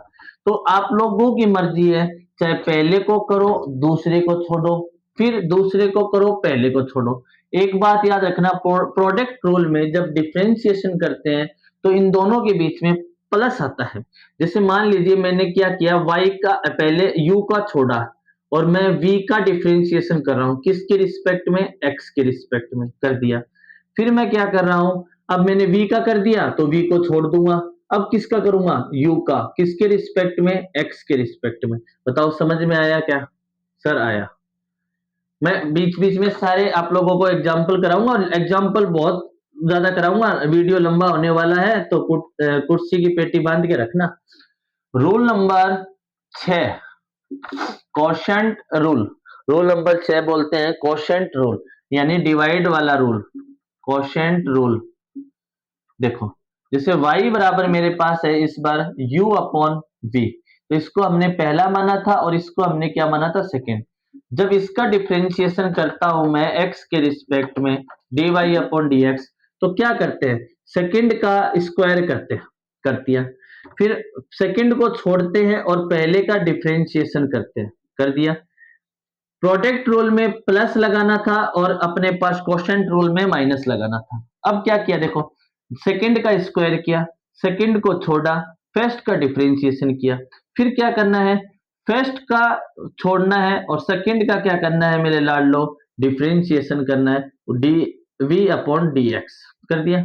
तो आप लोगों की मर्जी है, चाहे पहले को करो दूसरे को छोड़ो, फिर दूसरे को करो पहले को छोड़ो। एक बात याद रखना, प्रोडक्ट रूल में जब डिफरेंशिएशन करते हैं तो इन दोनों के बीच में प्लस आता है। जैसे मान लीजिए मैंने क्या किया, y का पहले u का छोड़ा और मैं v का डिफरेंशिएशन कर रहा हूं, किसके रिस्पेक्ट में, x के रिस्पेक्ट में कर दिया। फिर मैं क्या कर रहा हूं, अब मैंने v का कर दिया तो v को छोड़ दूंगा, अब किसका करूंगा, u का, किसके रिस्पेक्ट में, x के रिस्पेक्ट में। बताओ समझ में आया क्या? सर आया। मैं बीच बीच में सारे आप लोगों को एग्जाम्पल कराऊंगा, और एग्जाम्पल बहुत ज्यादा कराऊंगा, वीडियो लंबा होने वाला है, तो कुर्सी की पेटी बांध के रखना। Rule number 6, quotient rule. Rule number 6 बोलते हैं कोशेंट रूल, यानी डिवाइड वाला रूल, कोशेंट रूल। देखो, जैसे y बराबर मेरे पास है इस बार u अपॉन v, तो इसको हमने पहला माना था और इसको हमने क्या माना था, सेकेंड। जब इसका डिफरेंशिएशन करता हूं मैं x के रिस्पेक्ट में dy अपॉन dx, तो क्या करते हैं, सेकेंड का स्क्वायर करते हैं, कर दिया। फिर सेकेंड को छोड़ते हैं और पहले का डिफरेंशिएशन करते हैं, कर दिया। प्रोडक्ट रूल में प्लस लगाना था और अपने पास कोशेंट रूल में माइनस लगाना था। अब क्या किया देखो, सेकंड का स्क्वायर किया, सेकंड को छोड़ा, फर्स्ट का डिफरेंशिएशन किया। फिर क्या करना है, फर्स्ट का छोड़ना है और सेकंड का क्या करना है मेरे लाडलो, डिफरेंशिएशन करना है, D V upon D X कर दिया।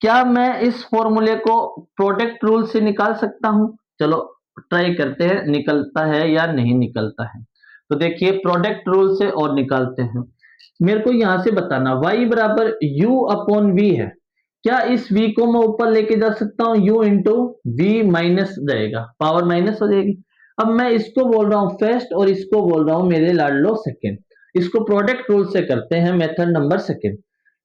क्या मैं इस फॉर्मूले को प्रोडक्ट रूल से निकाल सकता हूं? चलो ट्राई करते हैं, निकलता है या नहीं निकलता है। तो देखिए प्रोडक्ट रूल से और निकालते हैं। मेरे को यहां से बताना, y बराबर u अपॉन वी है, क्या इस v को मैं ऊपर लेके जा सकता हूं, u इंटू वी माइनस रहेगा, पावर माइनस हो जाएगी। अब मैं इसको बोल रहा हूं फर्स्ट और इसको बोल रहा हूं मेरे लाडलो सेकेंड। इसको प्रोडक्ट रूल से करते हैं, मेथड नंबर सेकेंड।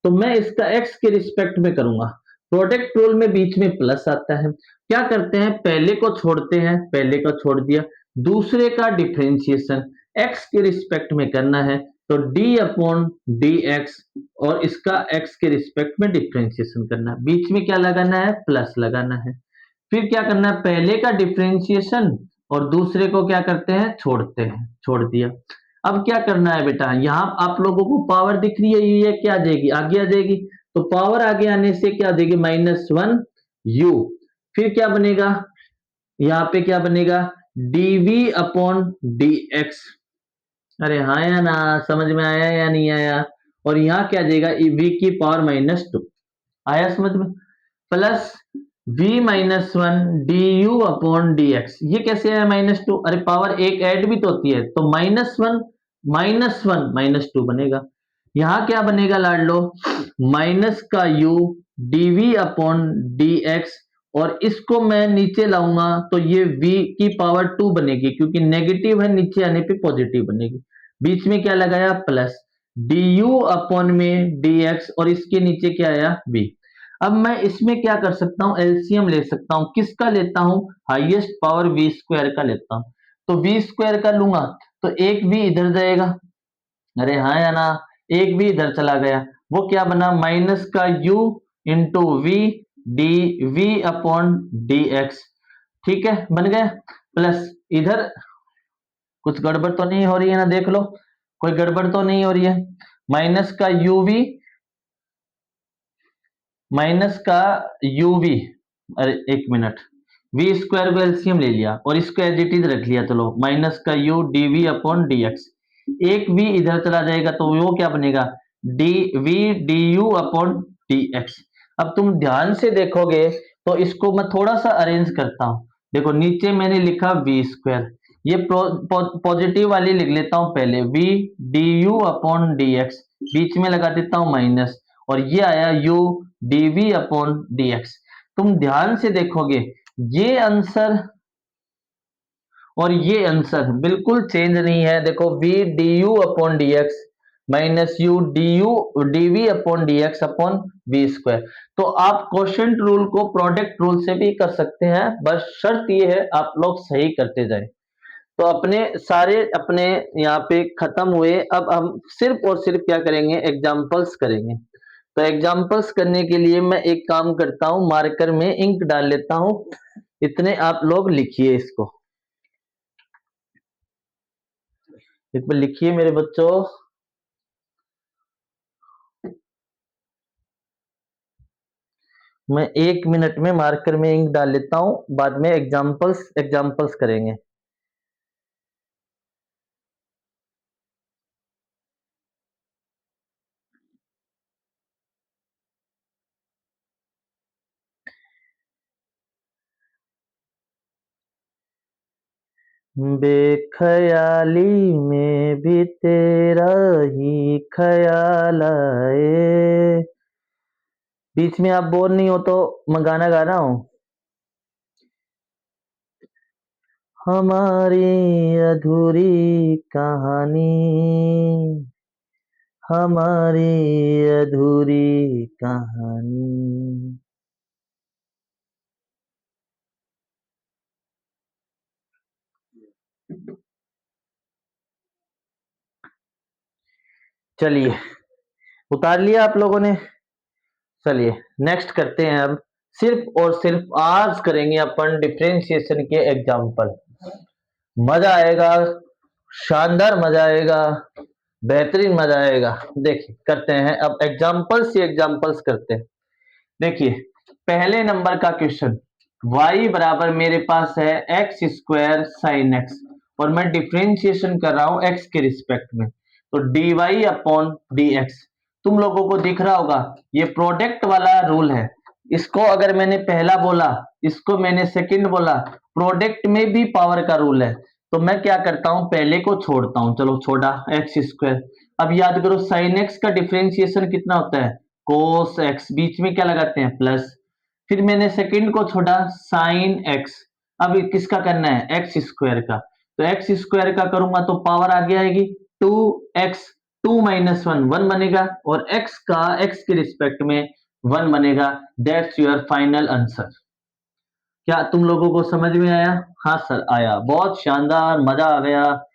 तो मैं इसका x के रिस्पेक्ट में करूंगा, प्रोडक्ट रूल में बीच में प्लस आता है। क्या करते हैं, पहले को छोड़ते हैं, पहले का छोड़ दिया, दूसरे का डिफरेंशिएशन x के रिस्पेक्ट में करना है, तो d अपॉन डी एक्स, और इसका x के रिस्पेक्ट में डिफरेंशिएशन करना है, बीच में क्या लगाना है, प्लस लगाना है। फिर क्या करना है, पहले का डिफरेंशिएशन और दूसरे को क्या करते हैं, छोड़ते हैं, छोड़ दिया। अब क्या करना है बेटा, यहां आप लोगों को पावर दिख रही है, ये क्या आ जाएगी, आगे आ जाएगी। तो पावर आगे आने से क्या देगी, -1 u। फिर क्या बनेगा, यहाँ पे क्या बनेगा, dv अपॉन dx। अरे हाँ या ना, समझ में आया या नहीं आया? और यहाँ क्या देगा, v की पावर -2, आया समझ में, plus v -1 du upon dx। ये कैसे आया -2, अरे पावर एक ऐड भी तो होती है, तो -1 बनेगा। यहाँ क्या बनेगा लाडलो, माइनस का u dv अपॉन dx, और इसको मैं नीचे लाऊंगा तो ये v की पावर 2 बनेगी, क्योंकि नेगेटिव है, नीचे आने पे पॉजिटिव बनेगी। बीच में क्या लगाया, प्लस du अपॉन में dx, और इसके नीचे क्या आया, v। अब मैं इसमें क्या कर सकता हूं, एलसीएम ले सकता हूं, किसका लेता हूं, हाईएस्ट पावर v स्क्वायर का लेता हूं। तो v स्क्वायर का लूंगा तो एक v इधर जाएगा, अरे हाँ या ना, एक भी इधर चला गया, वो क्या बना, माइनस का u into V D V upon D X. ठीक है, बन गया। प्लस इधर कुछ गड़बड़ तो नहीं हो रही है ना, देख लो, कोई गड़बड़ तो नहीं हो रही है। माइनस का यूवी, माइनस का यूवी, अरे एक मिनट, वी स्क्वायर को एलसीएम ले लिया और इसको एज इट इज रख लिया, चलो माइनस का U D V upon D X. एक वी इधर चला जाएगा तो वो क्या बनेगा, D V D you upon D X. अब तुम ध्यान से देखोगे तो इसको मैं थोड़ा सा अरेंज करता हूं। देखो नीचे मैंने लिखा वी स्क्वायर, ये पॉजिटिव वाली लिख लेता हूं पहले, v D you upon D x, बीच में लगा देता हूं माइनस, और ये आया u dv अपॉन dx। तुम ध्यान से देखोगे ये आंसर और ये आंसर बिल्कुल चेंज नहीं है। देखो v du upon dx minus u du dv upon dx upon v square. तो आप क्वोशिएंट रूल को प्रोडक्ट रूल से भी कर सकते हैं, बस शर्त ये है आप लोग सही करते जाए। तो अपने सारे अपने यहाँ पे खत्म हुए। अब हम सिर्फ और सिर्फ क्या करेंगे, एग्जाम्पल्स करेंगे। तो एग्जाम्पल्स करने के लिए मैं एक काम करता हूं, मार्कर में इंक डाल लेता हूं। इतने आप लोग लिखिए इसको, एक बार लिखिए मेरे बच्चों। मैं 1 मिनट में मार्कर में इंक डाल लेता हूं, बाद में एग्जाम्पल्स एग्जाम्पल्स करेंगे। बेख्याली में भी तेरा ही ख्याल आए। बीच में आप बोर नहीं हो तो मैं गाना गा रहा हूं। हमारी अधूरी कहानी, हमारी अधूरी कहानी। चलिए, उतार लिया आप लोगों ने। चलिए नेक्स्ट करते हैं। अब सिर्फ और सिर्फ आज करेंगे अपन डिफरेंशिएशन के एग्जाम्पल। मजा आएगा, शानदार मजा आएगा, बेहतरीन मजा आएगा। देखिए करते हैं अब एग्जाम्पल्स ही एग्जाम्पल्स करते हैं। देखिए पहले नंबर का क्वेश्चन, y बराबर मेरे पास है एक्स स्क्वायर साइन एक्स और मैं डिफरेंशिएशन कर रहा हूं x के रिस्पेक्ट में। तो dy अपॉन dx, तुम लोगों को दिख रहा होगा ये प्रोडक्ट वाला रूल है। इसको अगर मैंने पहला बोला, इसको मैंने सेकंड बोला, प्रोडक्ट में भी पावर का रूल है। तो मैं क्या करता हूं, पहले को छोड़ता हूं। चलो छोड़ा एक्स स्क्वायर। अब याद करो साइन एक्स का डिफरेंशिएशन कितना होता है, कोस एक्स, बीच में क्या लगाते हैं प्लस। फिर मैंने सेकंड को छोड़ा साइन एक्स। अब किसका करना है, एक्स स्क्वायर का। तो एक्स स्क्वायर का करूंगा तो पावर आगे आएगी 2x, 2 माइनस 1 1 बनेगा और x का x के रिस्पेक्ट में 1 बनेगा। That's your final answer. क्या तुम लोगों को समझ में आया? हाँ सर आया, बहुत शानदार, मजा आ गया।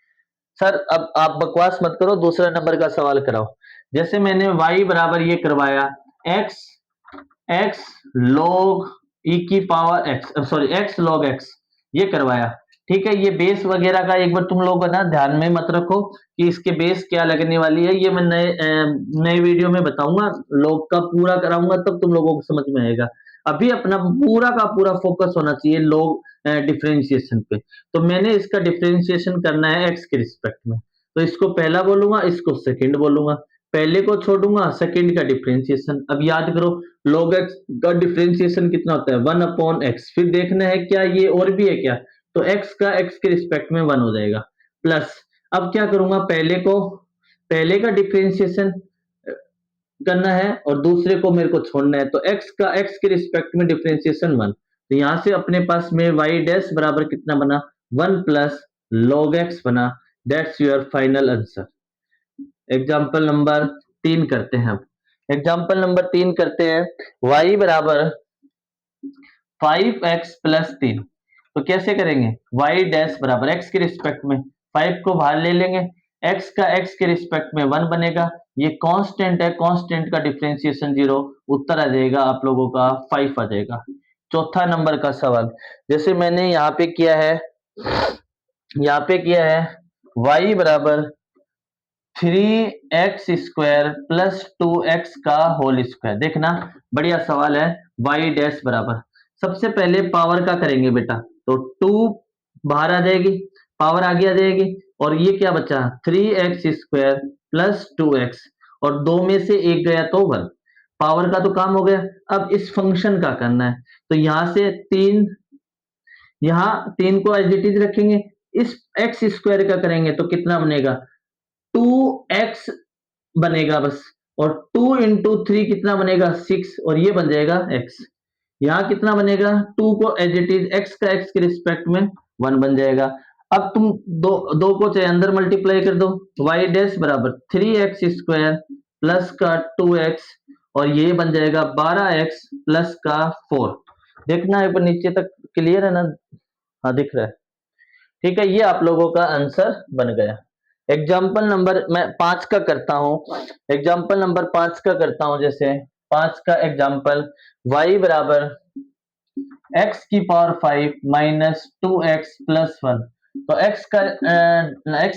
सर अब आप बकवास मत करो, दूसरा नंबर का सवाल कराओ। जैसे मैंने y बराबर ये करवाया x log e की power x, sorry x log x, ये करवाया। ठीक है, ये बेस वगैरह का एक बार तुम लोग ना ध्यान में मत रखो कि इसके बेस क्या लगने वाली है। ये मैं नए वीडियो में बताऊंगा, log का पूरा कराऊंगा तब तुम लोगों को समझ में आएगा। अभी अपना पूरा का पूरा फोकस होना चाहिए log डिफरेंशिएशन पे। तो मैंने इसका डिफरेंशिएशन करना है x के रिस्पेक्ट में। तो इसको पहला बोलूंगा, इसको सेकंड बोलूंगा। पहले को छोड़ूंगा, सेकंड का डिफरेंशिएशन। अब याद करो log x का डिफरेंशिएशन कितना होता है, 1 अपॉन एक्स। फिर देखना है क्या ये और भी है क्या, तो x का x के रिस्पेक्ट में 1 हो जाएगा प्लस। अब क्या करूंगा, पहले का डिफरेंशिएशन करना है और दूसरे को मेरे को छोड़ना है। तो x का x के रिस्पेक्ट में डिफरेंशिएशन 1। तो यहां से अपने पास में y डैश बराबर कितना बना, 1 प्लस log x बना। That's your final answer. Example number 3 करते हैं। अब एग्जाम्पल नंबर 3 करते हैं। y बराबर 5x प्लस 3। तो कैसे करेंगे, y डैश बराबर x के रिस्पेक्ट में 5 को बाहर ले लेंगे, x का x के रिस्पेक्ट में 1 बनेगा। ये कांस्टेंट है, कांस्टेंट का डिफरेंशिएशन 0, उत्तर आ जाएगा आप लोगों का 5 आ जाएगा। चौथा नंबर का सवाल, जैसे मैंने यहाँ पे किया है, y बराबर 3x स्क्वायर प्लस 2x का होल स्क्वायर। देखना बढ़िया सवाल है। y डैश बराबर, सबसे पहले पावर का करेंगे बेटा, तो 2 बाहर आ जाएगी, पावर आगे आ जाएगी और ये क्या बचा 3x स्क्वायर प्लस 2x और 2 में से एक गया तो 1। पावर का तो काम हो गया। अब इस फंक्शन का करना है, तो यहां से 3, यहां 3 को एज इट इज रखेंगे। इस x स्क्वायर का करेंगे तो कितना बनेगा, 2x बनेगा बस। और 2 इंटू 3 कितना बनेगा 6 और ये बन जाएगा x। यहाँ कितना बनेगा, 2 को एज इट इज x का x के रिस्पेक्ट में 1 बन जाएगा। अब तुम दो को चाहे अंदर मल्टीप्लाई कर दो, वाई डैश बराबर 3x² प्लस का 2x और ये बन जाएगा 12x प्लस का 4। देखना एक बार नीचे तक क्लियर है ना? हाँ दिख रहा है। ठीक है, ये आप लोगों का आंसर बन गया। एग्जाम्पल नंबर मैं 5 का करता हूं, एग्जाम्पल नंबर 5 का करता हूं। जैसे 5 का एग्जाम्पल, y बराबर x की पावर 5 माइनस 2x प्लस 1। तो x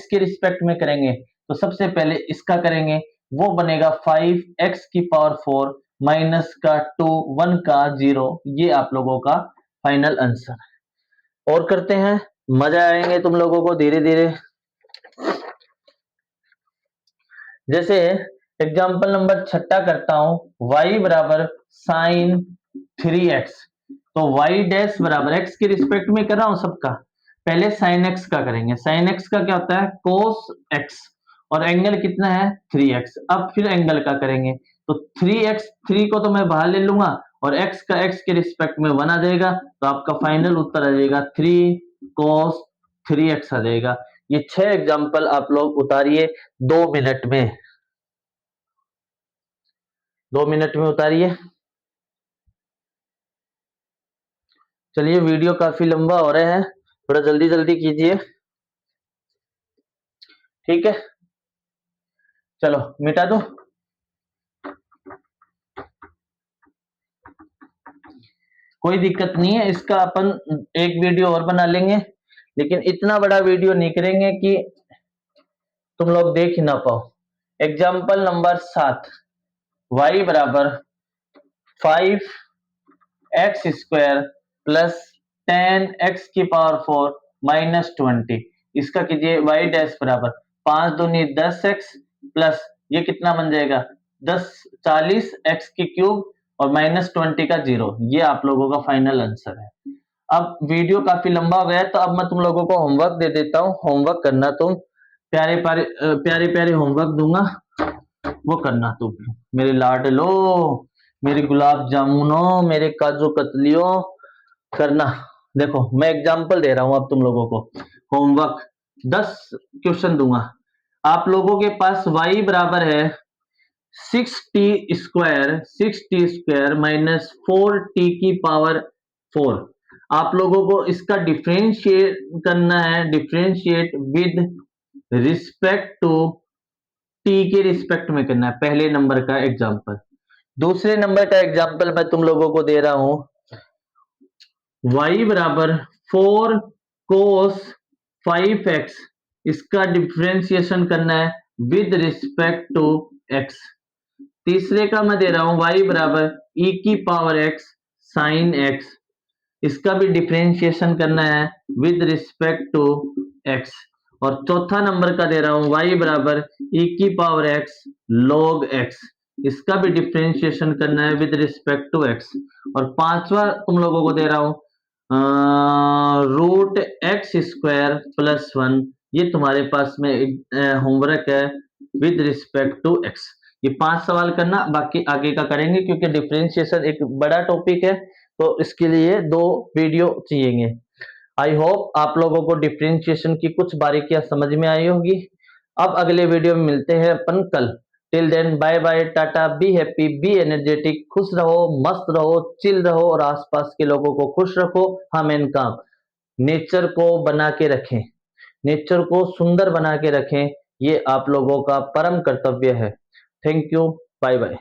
के रिस्पेक्ट में करेंगे तो सबसे पहले इसका करेंगे, वो बनेगा 5x की पावर 4 माइनस का 2 1 का 0। ये आप लोगों का फाइनल आंसर। और करते हैं, मजा आएंगे तुम लोगों को धीरे धीरे। जैसे एग्जाम्पल नंबर 6 करता हूं, y बराबर साइन 3x। तो y डैश बराबर x के रिस्पेक्ट में कर रहा हूं सबका, पहले साइन x का करेंगे। साइन x का क्या होता है? कोस x, और एंगल कितना है? 3x। अब फिर एंगल का करेंगे तो 3x, 3 को तो मैं बाहर ले लूंगा और x का x के रिस्पेक्ट में 1 आ जाएगा, तो आपका फाइनल उत्तर आ जाएगा 3 कोस 3x आ जाएगा। ये 6 एग्जाम्पल आप लोग उतारिए 2 मिनट में, 2 मिनट में उतारिए। चलिए, वीडियो काफी लंबा हो रहा है, थोड़ा जल्दी जल्दी कीजिए। ठीक है, चलो मिटा दो। कोई दिक्कत नहीं है, इसका अपन एक वीडियो और बना लेंगे, लेकिन इतना बड़ा वीडियो नहीं करेंगे कि तुम लोग देख ही ना पाओ। एग्जाम्पल नंबर 7, y बराबर 5x² प्लस 10x की पावर 4 माइनस 20। इसका कीजिए y डैश बराबर 5 दूनी 10x प्लस ये कितना बन जाएगा 10 40 x की क्यूब और माइनस 20 का 0। ये आप लोगों का फाइनल आंसर है। अब वीडियो काफी लंबा हो गया है, तो अब मैं तुम लोगों को होमवर्क दे देता हूँ। होमवर्क करना तुम, प्यारे प्यारे प्यारे होमवर्क दूंगा, वो करना तुम। मेरे लाडलो, मेरे गुलाब जामुनों, मेरे काजू कतलियों, करना। देखो मैं एग्जांपल दे रहा हूं अब तुम लोगों को। होमवर्क 10 क्वेश्चन दूंगा। आप लोगों के पास y बराबर है 6t² माइनस 4t की पावर 4। आप लोगों को इसका डिफरेंशिएट करना है, differentiate with respect to t के रिस्पेक्ट में करना है, पहले नंबर का एग्जांपल। दूसरे नंबर का एग्जांपल मैं तुम लोगों को दे रहा हूं, y बराबर 4 cos 5x, इसका डिफरेंशिएशन करना है विद रिस्पेक्ट टू x। तीसरे का मैं दे रहा हूं y बराबर e की पावर x साइन x, इसका भी डिफरेंशिएशन करना है विद रिस्पेक्ट टू x। और चौथा नंबर का दे रहा हूं y बराबर e की पावर x log x, इसका भी डिफरेंशिएशन करना है विद रिस्पेक्ट टू x। और पांचवा तुम लोगों को दे रहा हूं √x² प्लस 1। ये तुम्हारे पास में होमवर्क है विद रिस्पेक्ट टू x। ये 5 सवाल करना, बाकी आगे का करेंगे क्योंकि डिफरेंशिएशन एक बड़ा टॉपिक है, तो इसके लिए 2 वीडियो चाहिए। आई होप आप लोगों को डिफरेंशिएशन की कुछ बारीकियां समझ में आई होगी। अब अगले वीडियो में मिलते हैं अपन कल। Till then bye bye, tata, be happy, be energetic, खुश रहो, मस्त रहो, चिल रहो और आसपास के लोगों को खुश रखो। हाँ मेन काम, नेचर को बना के रखें, नेचर को सुंदर बना के रखें, ये आप लोगों का परम कर्तव्य है। Thank you, bye bye.